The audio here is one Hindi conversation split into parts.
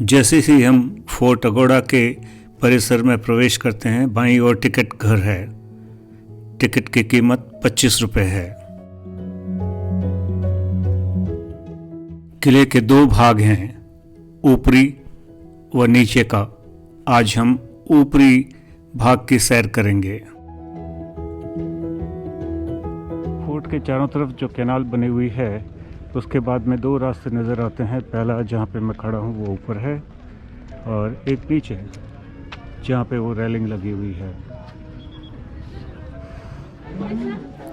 जैसे ही हम फोर्ट अगोड़ा के परिसर में प्रवेश करते हैं, बाईं ओर टिकट घर है। टिकट की कीमत 25 रुपये है। किले के दो भाग हैं, ऊपरी व नीचे का। आज हम ऊपरी भाग की सैर करेंगे। फोर्ट के चारों तरफ जो कैनाल बनी हुई है, उसके बाद में दो रास्ते नज़र आते हैं। पहला जहाँ पे मैं खड़ा हूँ वो ऊपर है और एक नीचे है जहाँ पे वो रेलिंग लगी हुई है।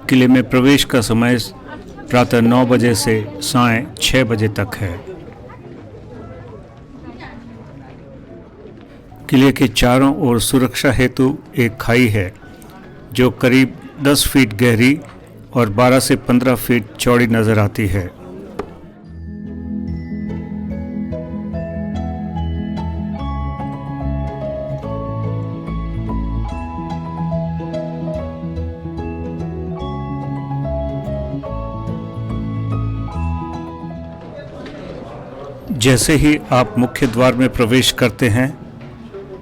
किले में प्रवेश का समय प्रातः 9 बजे से सायं 6 बजे तक है। किले के चारों ओर सुरक्षा हेतु एक खाई है जो करीब 10 फीट गहरी और 12 से 15 फीट चौड़ी नजर आती है। जैसे ही आप मुख्य द्वार में प्रवेश करते हैं,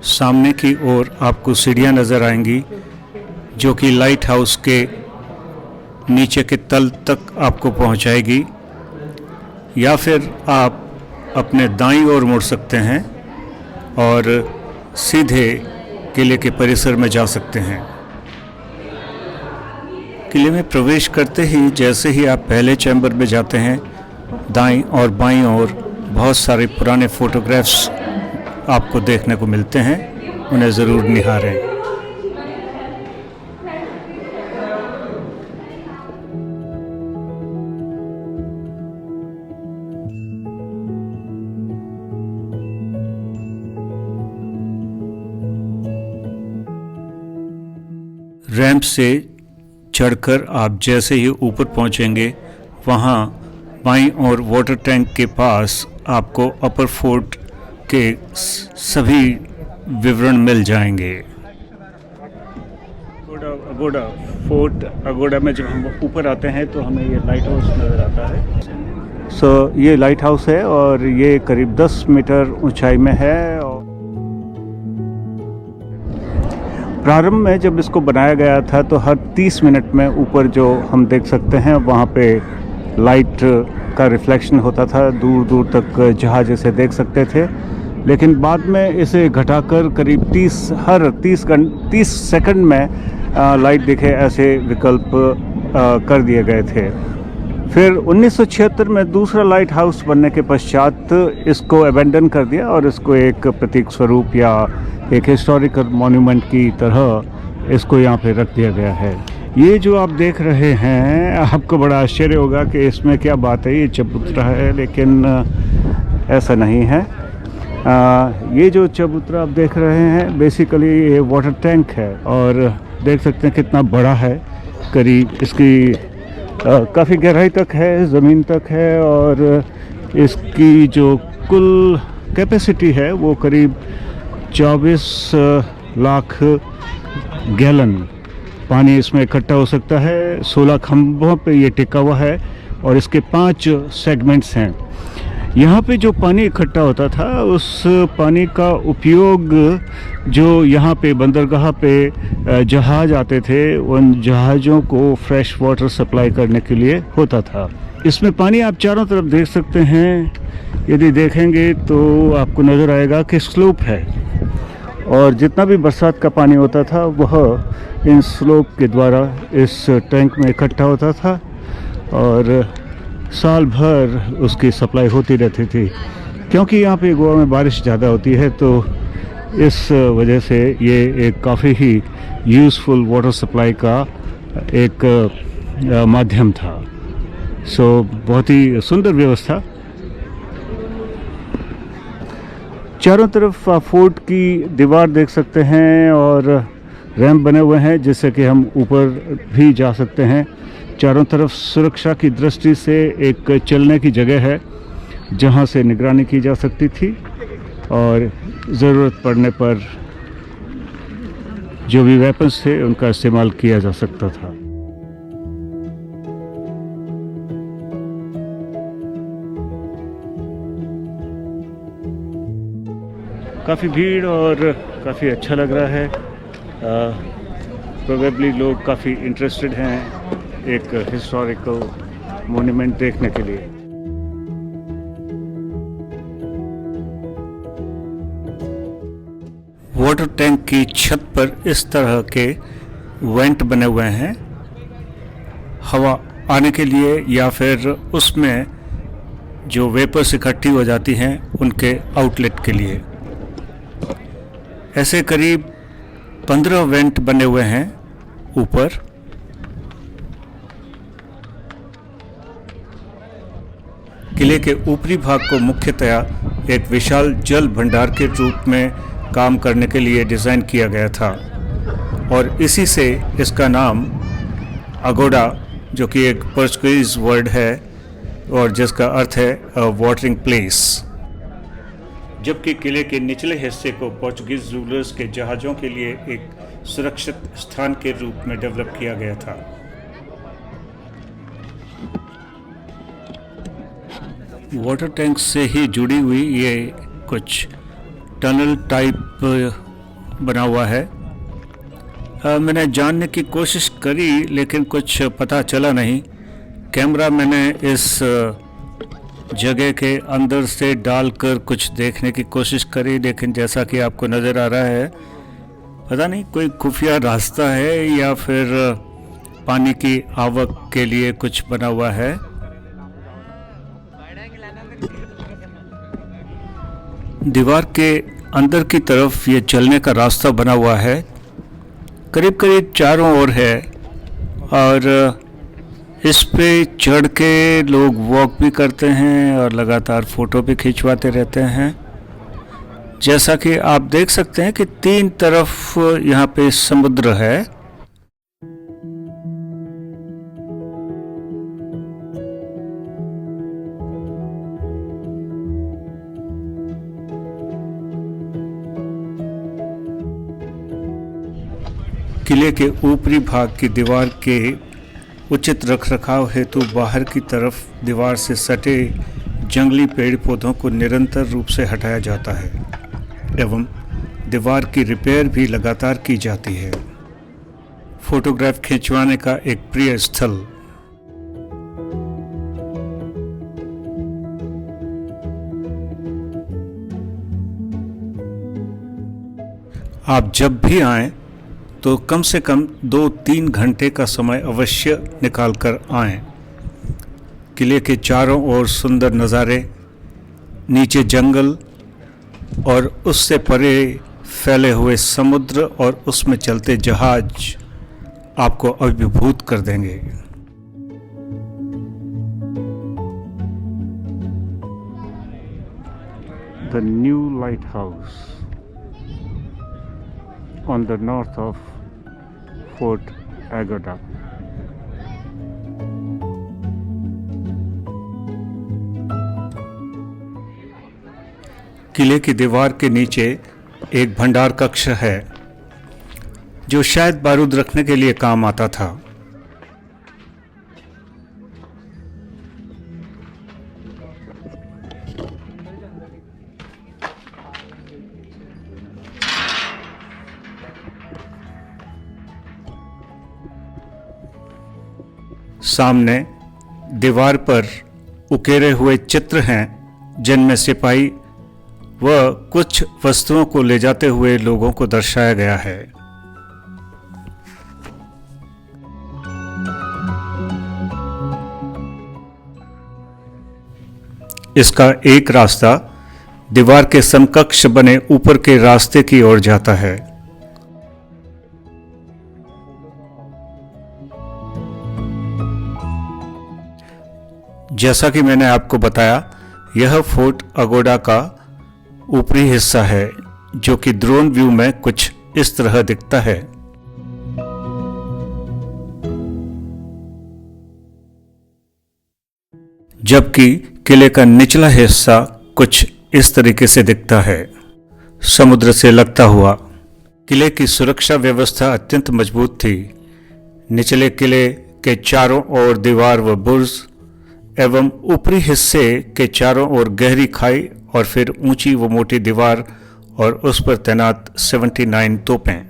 सामने की ओर आपको सीढ़ियां नजर आएंगी जो कि लाइट हाउस के नीचे के तल तक आपको पहुंचाएगी, या फिर आप अपने दाईं ओर मुड़ सकते हैं और सीधे किले के परिसर में जा सकते हैं। किले में प्रवेश करते ही जैसे ही आप पहले चैम्बर में जाते हैं, दाईं और बाईं ओर बहुत सारे पुराने फोटोग्राफ्स आपको देखने को मिलते हैं। उन्हें ज़रूर निहारें। रैंप से चढ़कर आप जैसे ही ऊपर पहुंचेंगे, वहां बाईं ओर वाटर टैंक के पास आपको अपर फोर्ट के सभी विवरण मिल जाएंगे। अगोड़ा फोर्ट अगोड़ा में जब हम ऊपर आते हैं तो हमें ये लाइट हाउस नज़र आता है। ये लाइट हाउस है और ये करीब 10 मीटर ऊंचाई में है। प्रारंभ में जब इसको बनाया गया था तो हर 30 मिनट में ऊपर जो हम देख सकते हैं वहाँ पे लाइट का रिफ्लेक्शन होता था, दूर दूर तक जहाज इसे देख सकते थे। लेकिन बाद में इसे घटाकर करीब 30 सेकंड में लाइट दिखे ऐसे विकल्प कर दिए गए थे। फिर 1976 में दूसरा लाइट हाउस बनने के पश्चात इसको अबेंडन कर दिया और इसको एक प्रतीक स्वरूप या एक हिस्टोरिकल मॉन्यूमेंट की तरह इसको यहाँ पे रख दिया गया है। ये जो आप देख रहे हैं, आपको बड़ा आश्चर्य होगा कि इसमें क्या बात है, ये चबूतरा है, लेकिन ऐसा नहीं है। ये जो चबूतरा आप देख रहे हैं बेसिकली ये वाटर टैंक है और देख सकते हैं कितना बड़ा है। करीब इसकी काफ़ी गहराई तक है, ज़मीन तक है और इसकी जो कुल कैपेसिटी है वो करीब 24 लाख गैलन पानी इसमें इकट्ठा हो सकता है। 16 खंभों पे ये टिका हुआ है और इसके 5 सेगमेंट्स हैं। यहाँ पे जो पानी इकट्ठा होता था उस पानी का उपयोग जो यहाँ पे बंदरगाह पे जहाज आते थे, उन जहाज़ों को फ्रेश वाटर सप्लाई करने के लिए होता था। इसमें पानी आप चारों तरफ देख सकते हैं। यदि देखेंगे तो आपको नज़र आएगा कि स्लोप है और जितना भी बरसात का पानी होता था वह इन स्लोप के द्वारा इस टैंक में इकट्ठा होता था और साल भर उसकी सप्लाई होती रहती थी। क्योंकि यहाँ पे गोवा में बारिश ज़्यादा होती है तो इस वजह से ये एक काफ़ी ही यूज़फुल वाटर सप्लाई का एक माध्यम था। बहुत ही सुंदर व्यवस्था। चारों तरफ फोर्ट की दीवार देख सकते हैं और रैंप बने हुए हैं जिससे कि हम ऊपर भी जा सकते हैं। चारों तरफ सुरक्षा की दृष्टि से एक चलने की जगह है जहां से निगरानी की जा सकती थी और ज़रूरत पड़ने पर जो भी वेपन्स थे उनका इस्तेमाल किया जा सकता था। काफ़ी भीड़ और काफ़ी अच्छा लग रहा है। प्रोबेबली लोग काफ़ी इंटरेस्टेड हैं एक हिस्टोरिकल मोन्यूमेंट देखने के लिए। वाटर टैंक की छत पर इस तरह के वेंट बने हुए हैं हवा आने के लिए या फिर उसमें जो वेपर्स इकट्ठी हो जाती हैं उनके आउटलेट के लिए। ऐसे करीब 15 वेंट बने हुए हैं ऊपर। किले के ऊपरी भाग को मुख्यतया एक विशाल जल भंडार के रूप में काम करने के लिए डिज़ाइन किया गया था और इसी से इसका नाम अगोडा, जो कि एक पोर्चुगीज वर्ड है और जिसका अर्थ है वाटरिंग प्लेस। जबकि किले के निचले हिस्से को पोर्चुगीज रूलर्स के जहाज़ों के लिए एक सुरक्षित स्थान के रूप में डेवलप किया गया था। वाटर टैंक से ही जुड़ी हुई ये कुछ टनल टाइप बना हुआ है। मैंने जानने की कोशिश करी लेकिन कुछ पता चला नहीं। कैमरा मैंने इस जगह के अंदर से डालकर कुछ देखने की कोशिश करी, लेकिन जैसा कि आपको नज़र आ रहा है, पता नहीं कोई खुफिया रास्ता है या फिर पानी की आवक के लिए कुछ बना हुआ है। दीवार के अंदर की तरफ ये चलने का रास्ता बना हुआ है, करीब करीब चारों ओर है और इस पे चढ़ के लोग वॉक भी करते हैं और लगातार फ़ोटो भी खिंचवाते रहते हैं। जैसा कि आप देख सकते हैं कि तीन तरफ यहाँ पे समुद्र है। किले के ऊपरी भाग की दीवार के उचित रखरखाव हेतु बाहर की तरफ दीवार से सटे जंगली पेड़ पौधों को निरंतर रूप से हटाया जाता है एवं दीवार की रिपेयर भी लगातार की जाती है। फोटोग्राफ खिंचवाने का एक प्रिय स्थल। आप जब भी आएं तो कम से कम 2-3 घंटे का समय अवश्य निकाल कर आएं। किले के चारों ओर सुंदर नज़ारे, नीचे जंगल और उससे परे फैले हुए समुद्र और उसमें चलते जहाज आपको अभिभूत कर देंगे। The new lighthouse on the north of Fort Agoda. किले की दीवार के नीचे एक भंडार कक्ष है जो शायद बारूद रखने के लिए काम आता था। सामने दीवार पर उकेरे हुए चित्र हैं जिनमें सिपाही व कुछ वस्तुओं को ले जाते हुए लोगों को दर्शाया गया है। इसका एक रास्ता दीवार के समकक्ष बने ऊपर के रास्ते की ओर जाता है। जैसा कि मैंने आपको बताया, यह फोर्ट अगोडा का ऊपरी हिस्सा है जो कि ड्रोन व्यू में कुछ इस तरह दिखता है। जबकि किले का निचला हिस्सा कुछ इस तरीके से दिखता है, समुद्र से लगता हुआ। किले की सुरक्षा व्यवस्था अत्यंत मजबूत थी। निचले किले के चारों ओर दीवार व बुर्ज एवं ऊपरी हिस्से के चारों ओर गहरी खाई और फिर ऊंची व मोटी दीवार और उस पर तैनात 79 तोपें।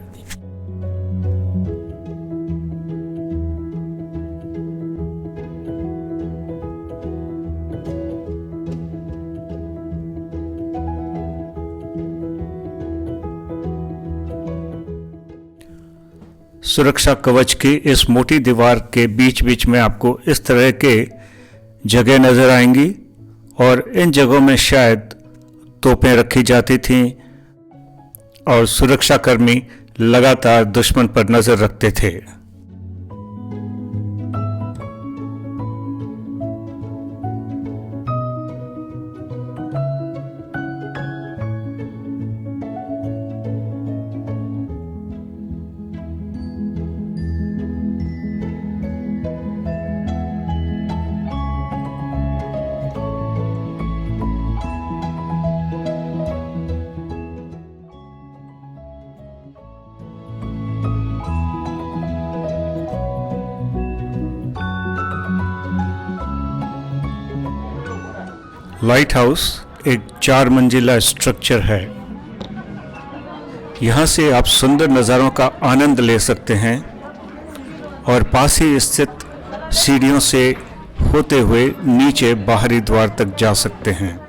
सुरक्षा कवच की इस मोटी दीवार के बीच बीच में आपको इस तरह के जगह नजर आएंगी और इन जगहों में शायद तोपें रखी जाती थीं और सुरक्षाकर्मी लगातार दुश्मन पर नजर रखते थे। लाइट हाउस एक 4 मंजिला स्ट्रक्चर है। यहाँ से आप सुंदर नज़ारों का आनंद ले सकते हैं और पास ही स्थित सीढ़ियों से होते हुए नीचे बाहरी द्वार तक जा सकते हैं।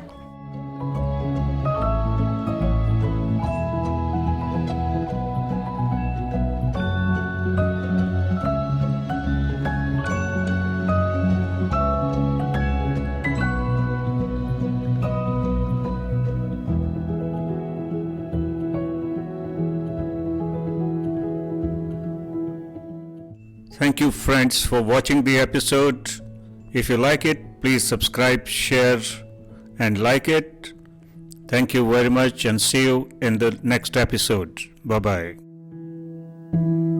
Thank you friends for watching the episode. If you like it, please subscribe, share and like it. Thank you very much and see you in the next episode. Bye bye.